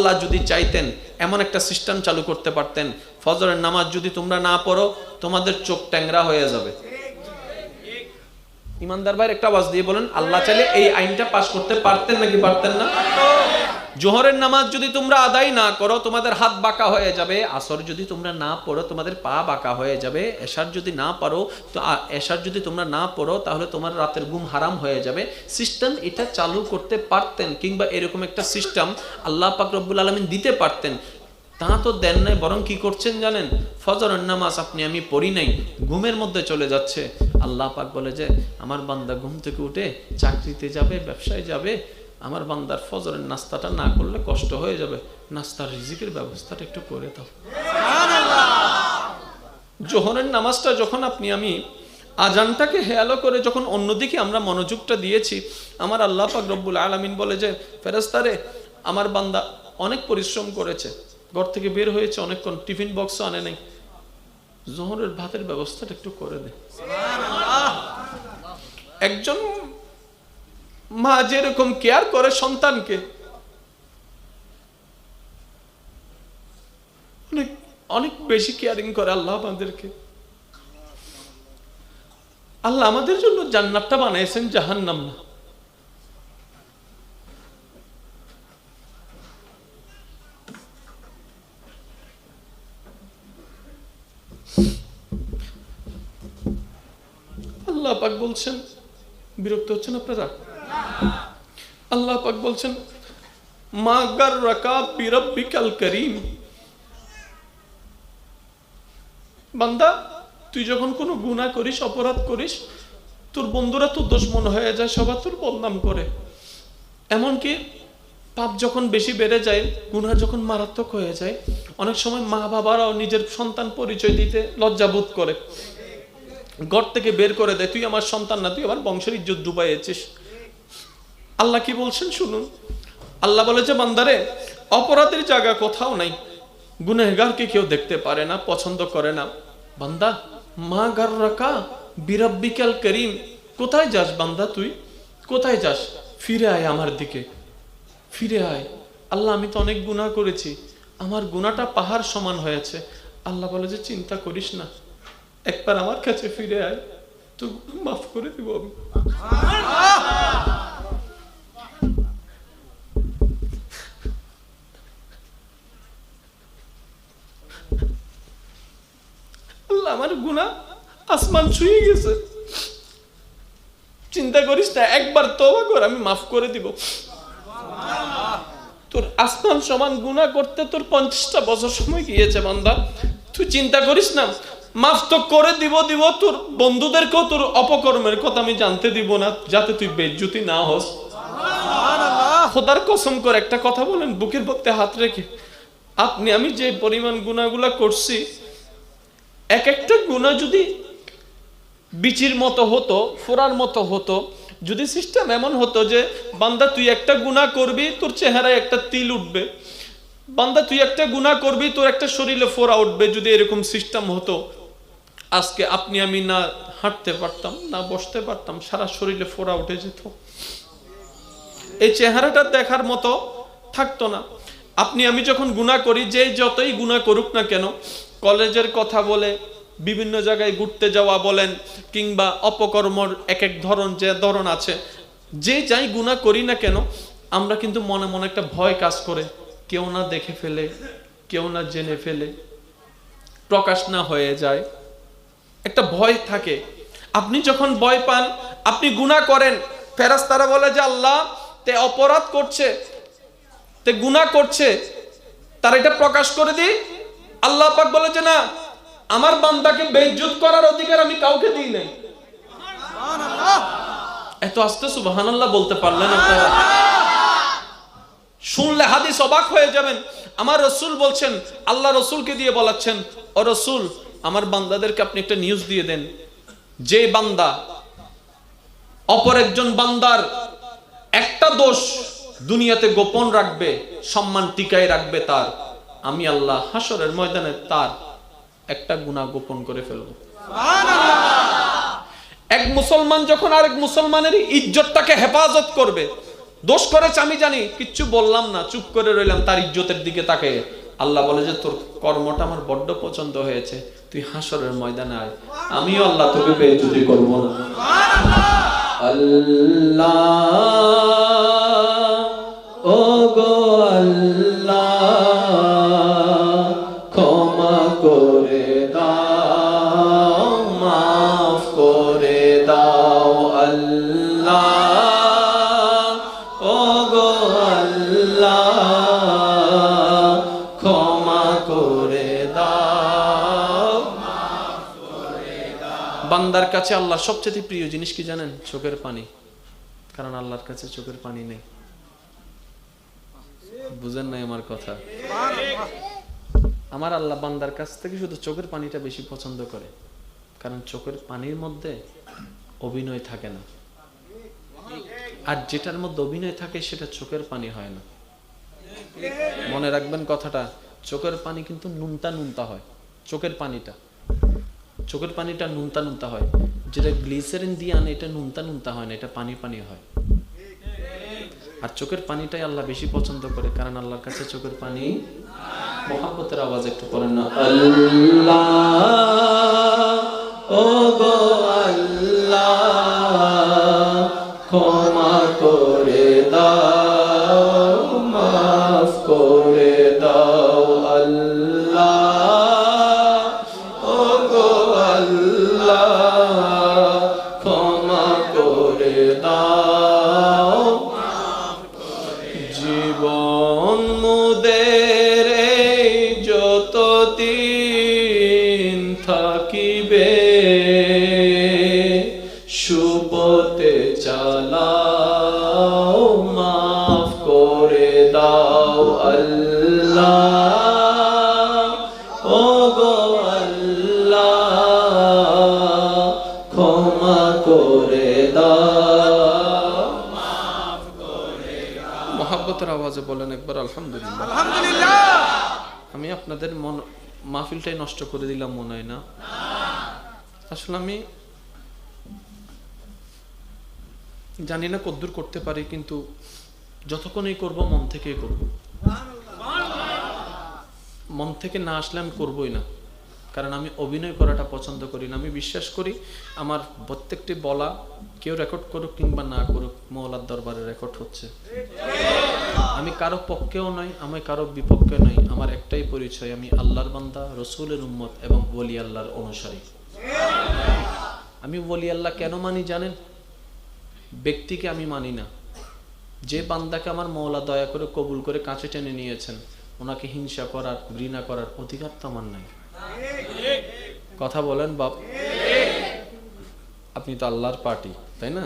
আল্লাহ যদি চাইতেন এমন একটা সিস্টেম চালু করতে পারতেন, ফজরের নামাজ যদি তোমরা না পড়ো তোমাদের চোখ ট্যাংরা হয়ে যাবে। ইমানদার ভাই একটা আওয়াজ দিয়ে বলেন, আল্লাহ চাইলে এই আইনটা পাস করতে পারতেন নাকি পারতেন না? জোহরের নামাজ যদি তোমরা আদায় না করো তোমাদের হাত বাঁকা হয়ে যাবে, আসর যদি তোমরা না পড়ো তোমাদের পা বাঁকা হয়ে যাবে, এশার যদি না পারো তো এশার যদি তোমরা না পড়ো তাহলে তোমার রাতের ঘুম হারাম হয়ে যাবে। সিস্টেম এটা চালু করতে পারতেন, কিংবা এরকম একটা সিস্টেম আল্লাহ পাক রব্বুল আলামিন দিতে পারতেন। তা তো দেন নাই, বরং কি করছেন জানেন? ফজরের নামাজ আপনি আমি পড়ি নাই, ঘুমের মধ্যে চলে যাচ্ছে। আল্লাহ পাক বলে যে আমার বান্দা ঘুম থেকে উঠে চাকরিতে যাবে, ব্যবসায় যাবে, আমার বান্দার ফজরের নাস্তাটা না করলে কষ্ট হয়ে যাবে, নাস্তার রিজিকের ব্যবস্থাটা একটু করে দাও। জোহরের নামাজটা যখন আপনি আমি আজানটাকে হেয়ালো করে যখন অন্যদিকে আমরা মনোযোগটা দিয়েছি, আমার আল্লাহ পাক রব্বুল আলামিন বলে যে ফেরেশতারে আমার বান্দা অনেক পরিশ্রম করেছে, ঘর থেকে বের হয়েছে অনেকক্ষণ, টিফিন বক্স আনে নাই, জোহরের ভাতের ব্যবস্থাটা একটু করে দে। একজন মা যেরকম কেয়ার করে সন্তানকে, অনেক অনেক বেশি কেয়ারিং করে আল্লাহ আমাদেরকে। আল্লাহ আমাদের জন্য জান্নাতটা বানাইছেন, জাহান্নাম না। আল্লাহ পাক বলছেন, বিরক্ত হচ্ছেন আপনারা? আল্লাহ পাক বলছেন মা গাররাকা বিরাব্বিকাল কারীম, বান্দা তুই যখন কোনো গুনাহ করিস, অপরাধ করিস, তোর বন্ধুরা তোর দুশমন হয়ে যায়, সবাই তোর বদনাম করে। এমনকি পাপ যখন বেশি বেড়ে যায়, গুনাহ যখন মারাত্মক হয়ে যায়, অনেক সময় মা বাবারাও নিজের সন্তান পরিচয় দিতে লজ্জাবোধ করে, ঘর থেকে বের করে দেয়, তুই আমার সন্তান না, তুই আমার বংশের ইজ্জত ডুবাইয়েছিস। আল্লাহ কি বলছেন শুনুন। আল্লাহ বলে যে বান্দারে, অপরাধের জায়গা কোথাও নাই, গুনাহগারকে কেউ দেখতে পারে না, পছন্দ করে না। বান্দা মা গাররাকা বিরাব্বিকাল কারীম, কোথায় যাস বান্দা, তুই কোথায় যাস? ফিরে আয় আমার দিকে, ফিরে আয়। আল্লাহ আমি তো অনেক গুনাহ করেছি, আমার গুনাহটা পাহাড় সমান হয়েছে। আল্লাহ বলে যে চিন্তা করিস না, একবার আমার কাছে ফিরে আয়, তো মাফ করে দিব আমি। আল্লাহ আমার গুনাহ আসমান ছুঁয়ে গেছে, চিন্তা করিস না, একবার তওবা কর, আমি মাফ করে দিব। তোর আসমান সমান গুনাহ করতে তোর 50টা বছর সময় গিয়েছে বান্দা, তুই চিন্তা করিস না, মাফ তো করে দিব। তোর বন্ধুদেরকেও তোর অপকর্মের কথা আমি জানতে দিব না, যাতে তুই বেইজ্জতি না হস। খোদার কসম করে একটা কথা বলেন বুকের মধ্যে হাত রেখে, আপনি আমি যে পরিমাণ গুনাহগুলা করছি, এক একটা গুনাহ যদি বিচির মতো হতো, ফোড়ার মতো হতো, যদি সিস্টেম এমন হতো যে বান্দা তুই একটা গুনাহ করবি তোর চেহারায় একটা তিল উঠবে, বান্দা তুই একটা গুনাহ করবি তোর একটা শরীরে ফোড়া উঠবে, যদি এরকম সিস্টেম হতো, আজকে আপনি আমি না হাঁটতে পারতাম, না বসতে পারতাম, সারা শরীরে ফোড়া উঠে যেত, এই চেহারাটা দেখার মতো থাকতো না। আপনি আমি যখন গুনাহ করি, যে যতই গুনাহ করুক না কেন, কলেজের কথা বলে, বিভিন্ন জায়গায় ঘুরতে যাওয়া বলেন, কিংবা অপকর্মর এক এক ধরন, যে ধরন আছে, যে যাই গুনাহ করি না কেন, আমরা কিন্তু মনে মনে একটা ভয় কাজ করে, কেউ না দেখে ফেলে, কেউ না জেনে ফেলে, প্রকাশ না হয়ে যায়, একটা ভয় থাকে। আপনি যখন ভয় পান, আপনি গুনাহ করেন, ফেরেশতারা বলে যে আল্লাহ তে অপরাধ করছে, তে গুনাহ করছে, তার এটা প্রকাশ করে দিই। আল্লাহ পাক বলে যে না, আমার বান্দাকে বেইজ্জত করার অধিকার আমি কাউকে দিই নাই। এত আস্তে সুবহানাল্লাহ বলতে পারলেন আপনারা? শুনলে হাদিস অবাক হয়ে যাবেন। আমার রাসূল বলছেন, আল্লাহ রাসূলকে দিয়ে বলাচ্ছেন, ও রাসূল আমার বান্দাদেরকে আপনি একটা নিউজ দিয়ে দেন, যে বান্দা অপর একজন বান্দার একটা দোষ দুনিয়াতে গোপন রাখবে, সম্মান টিকায় রাখবে তার, আমি আল্লাহ হাসরের ময়দানে তার একটা গুনাহ গোপন করে ফেলবো। সুবহানাল্লাহ। এক মুসলমান যখন আরেক মুসলমানের ইজ্জতটাকে হেফাজত করবে, দোষ করেছে আমি জানি, কিচ্ছু বললাম না, চুপ করে রইলাম তার ইজ্জতের দিকে তাকে। আল্লাহ বলে যে তোর কর্মটা আমার বড্ড পছন্দ হয়েছে, তুই হাসরের ময়দানে আয়, আমিও আল্লাহ তোকে বেইজ্জতি করব না। আল্লাহ ও গো আল্লাহ ক্ষমা করে দাও, মাফ করে দাও। আল্লাহ ও গো আল্লাহ ক্ষমা করে দাও। বান্দার কাছে আল্লাহ সবচেয়ে প্রিয় জিনিস কি জানেন? চোখের পানি। কারণ আল্লাহর কাছে চোখের পানি নেই। বুঝেন নাই আমার কথা? আমার আল্লাহ বান্দার কাছ থেকে শুধু চোখের পানিটা বেশি পছন্দ করে, কারণ চোখের পানির মধ্যে অভিনয় থাকে না, আর যেটার মধ্যে অভিনয় থাকে সেটা চোখের পানি হয় না। মনে রাখবেন কথাটা, চোখের পানি কিন্তু নুনতা নুনতা হয়। চোখের পানিটা নুনতা নুনতা হয়। যেটা গ্লিসারিন দিয়ে আনে এটা নুনতা নুনতা হয় না, এটা পানি পানি হয়। আর চোখের পানিটাই আল্লাহ বেশি পছন্দ করে, কারণ আল্লাহর কাছে চোখের পানি। মোহাম্মতের আওয়াজ একটু করেন না। আল্লাহ ও গো আল্লাহ ক্ষমা করে দাও, মাফ করে দাও। আল্লাহ ও গো আল্লাহ ক্ষমা করে দাও। জীবন মুদের যতদিন থাকিবে সুপথে চালাও, মাফ করে দাও। আল্লাহ ও গো আল্লাহ ক্ষমা করে দাও। মহাব্বতের আওয়াজে বলেন একবার আলহামদুলিল্লাহ। আলহামদুলিল্লাহ। আমি আপনাদের মাহফিলটাই নষ্ট করে দিলাম মনে হয় না? আসলে আমি জানি না কদ্দূর করতে পারি, কিন্তু যতক্ষণই করব মন থেকেই করব। মন থেকে না আসলে আমি করবই না, কারণ আমি অভিনয় করাটা পছন্দ করি না। আমি বিশ্বাস করি আমার প্রত্যেকটি বলা কেউ রেকর্ড করুক কিংবা না করুক, মওলার দরবারে রেকর্ড হচ্ছে। আমি কারো পক্ষেও নই, আমি কারো বিপক্ষে নই। আমার একটাই পরিচয়, আমি আল্লাহর বান্দা, রসুলের উম্মত এবং ওলি আল্লাহর অনুসারী। আমি ওলি আল্লাহ কেন মানি জানেন? ব্যক্তিকে আমি মানি না। যে বান্দাকে আমার মওলা দয়া করে কবুল করে কাছে টেনে নিয়েছেন, ওনাকে হিংসা করার, ঘৃণা করার অধিকার তো আমার নাই। কথা বলেন বাপ? আপনি তো আল্লাহর পার্টি, তাই না?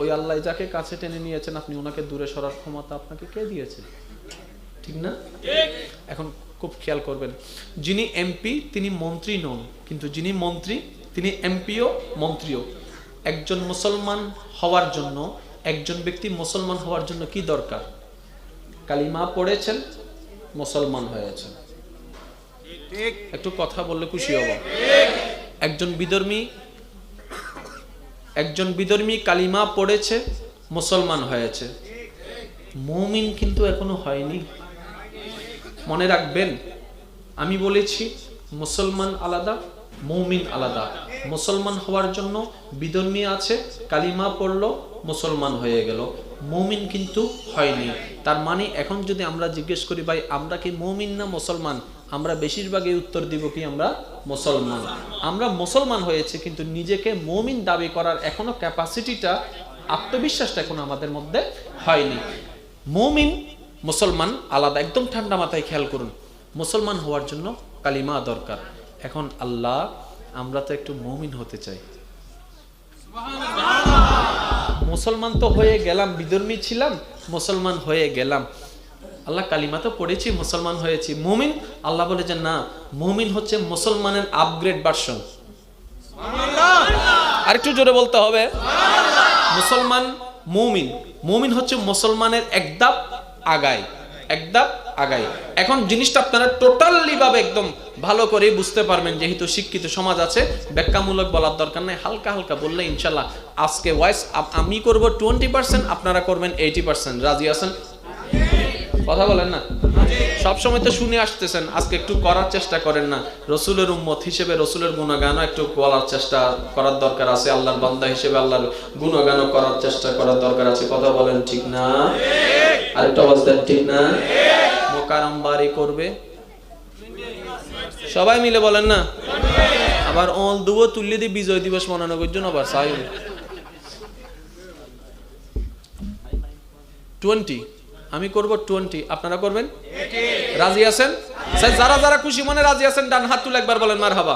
ওই আল্লাহ যাকে কাছে টেনে নিয়েছেন, আপনি ওনাকে দূরে সরার ক্ষমতা আপনাকে কে দিয়েছে? ঠিক না? এখন খুব খেয়াল করবেন, যিনি এমপি তিনি মন্ত্রী নন, কিন্তু যিনি মন্ত্রী তিনি এমপিও মন্ত্রীও। একজন মুসলমান হওয়ার জন্য, একজন ব্যক্তি মুসলমান হওয়ার জন্য কি দরকার? কালিমা পড়েছেন, মুসলমান হয়েছেন। একটু কথা বললে খুশি হব। একজন বিধর্মী কালিমা পড়েছে, মুসলমান হয়েছে। মুমিন কিন্তু এখনো হয়নি। মনে রাখবেন, আমি বলেছি মুসলমান আলাদা, মুমিন আলাদা। মুসলমান হওয়ার জন্য বিধর্মী আছে, কালিমা পড়লো, মুসলমান হয়ে গেল। মুমিন কিন্তু হয়নি। তার মানে এখন যদি আমরা জিজ্ঞেস করি, ভাই আমরা কি মুমিন না মুসলমান, আমরা বেশিরভাগই উত্তর দিব কি আমরা মুসলমান। আমরা মুসলমান হয়েছে, কিন্তু নিজেকে মুমিন দাবি করার এখনো ক্যাপাসিটিটা, আত্মবিশ্বাসটা এখন আমাদের মধ্যে হয়নি। মুমিন মুসলমান আলাদা। একদম ঠান্ডা মাথায় খেয়াল করুন, মুসলমান হওয়ার জন্য কালিমা দরকার। এখন আল্লাহ, আমরা তো একটু মুমিন হতে চাই। মুসলমান তো হয়ে গেলাম, বিধর্মী ছিলাম, মুসলমান হয়ে গেলাম। আল্লাহ কালিমা তো পড়েছি, মুসলমান হয়েছি। মুমিন, আল্লাহ বলে যে না, মুমিন হচ্ছে মুসলমানের আপগ্রেড ভার্সন। আরেকটু জোরে বলতে হবে। মুসলমান মুমিন, মুমিন হচ্ছে মুসলমানের এক ধাপ আগায়, এক ধাপ আগাই। এখন জিনিসটা আপনারা টোটালি ভাবে একদম ভালো করে বুঝতে পারবেন, যেহেতু শিক্ষিত সমাজ আছে, ব্যাখ্যামূলক বলার দরকার নাই, হালকা হালকা বললে ইনশাল্লাহ। আজকে ভয়েস আমি করব 20%, আপনারা করবেন 80%। রাজি আছেন? কথা বলেন না। সবসময় তো শুনে আসতেছেন, আজকে একটু করার চেষ্টা করেন না। রসুলের উম্মত হিসেবে রসুলের গুণগানও একটু বলার চেষ্টা করার দরকার আছে। আল্লাহর বান্দা হিসেবে আল্লাহর গুণগানও করার চেষ্টা করার দরকার আছে। কথা বলেন ঠিক না? আরেকটা আওয়াজ দেন, ঠিক না? মোকারম বাড়ি করবে সবাই মিলে, বলেন না? আবার অল দুও তুললে দিয়ে বিজয় দিবস মনানোর জন্য আবার চাই 20, আমি করব 20, আপনারা করবেন? রাজি আছেন? যারা যারা খুশি মনে রাজি আছেন ডান হাত তুলে একবার বলেন মারহাবা।